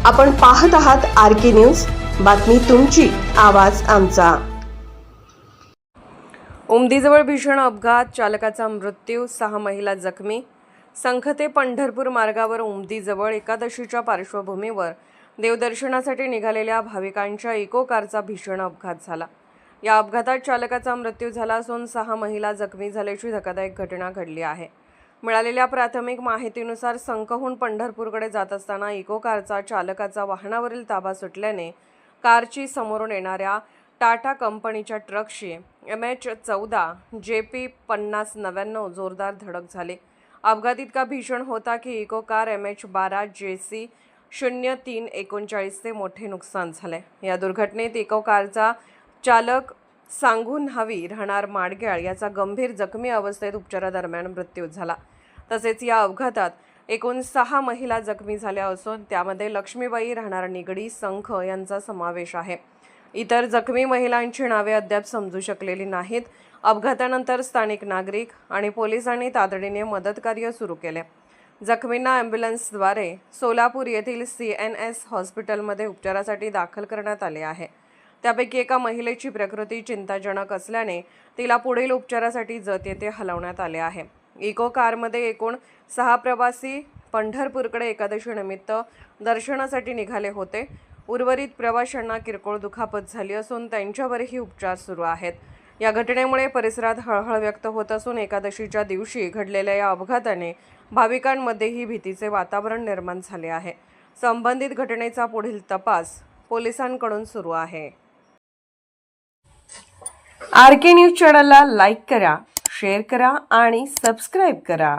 आपण पाहत आहात RK न्यूज, बातमी तुमची, आवाज आमचा। उमदीजवळ भीषण अपघात, चालकाचा मृत्यू, 6 महिला जखमी। संख ते पंढरपूर मार्गावर उमदीजवळ एकादशीच्या पार्श्वभूमीवर देवदर्शनासाठी निघालेल्या भाविकांच्या इको कारचा भीषण अपघात झाला। या अपघातात चालकाचा मृत्यू झाला असून 6 महिला जखमी झाल्याची धक्कादायक घटना घडली आहे। मिळालेल्या प्राथमिक माहितीनुसार संखहून पंढरपूरकडे जात असताना इको कारचा चालकाचा वाहनावरील ताबा सुटल्याने कारची समोरून येणाऱ्या टाटा कंपनीच्या ट्रकशी MH14 JP 5099 जोरदार धडक झाली। अपघात इतका भीषण होता की इको कार MH12 JC 0339 चे मोठे नुकसान झाले। या दुर्घटनेत इको कारचा चालक सांगून हवी राहणार माडग्याळ याचा गंभीर जखमी अवस्थेत उपचारादरम्यान मृत्यू झाला। तसेच या अपघातात एकूण 6 महिला जखमी झाल्या असून त्यामध्ये लक्ष्मीबाई राहणार निगडी संख यांचा समावेश आहे। इतर जखमी महिलांची नावे अद्याप समजू शकलेली नाहीत। अपघातानंतर स्थानिक नागरिक आणि पोलिसांनी तातडीने मदत कार्य सुरू केले। जखमींना ॲम्ब्युलन्सद्वारे सोलापूर येथील CNS हॉस्पिटलमध्ये उपचारासाठी दाखल करण्यात आले आहे। त्यापैकी एका महिलेची प्रकृती चिंताजनक असल्याने तिला पुढील उपचारासाठी जत येथे हलवण्यात आले आहे। इको कारमध्ये एकूण 6 प्रवासी पंढरपूरकडे एकादशीनिमित्त दर्शनासाठी निघाले होते। उर्वरित प्रवाशांना किरकोळ दुखापत झाली असून त्यांच्यावरही उपचार सुरू आहेत। या घटनेमुळे परिसरात हळहळ व्यक्त होत असून एकादशीच्या दिवशी घडलेल्या या अपघाताने भाविकांमध्येही भीतीचे वातावरण निर्माण झाले आहे। संबंधित घटनेचा पुढील तपास पोलिसांकडून सुरू आहे। RK न्यूज चॅनलला लाईक करा, शेअर करा आणि सबस्क्राईब करा।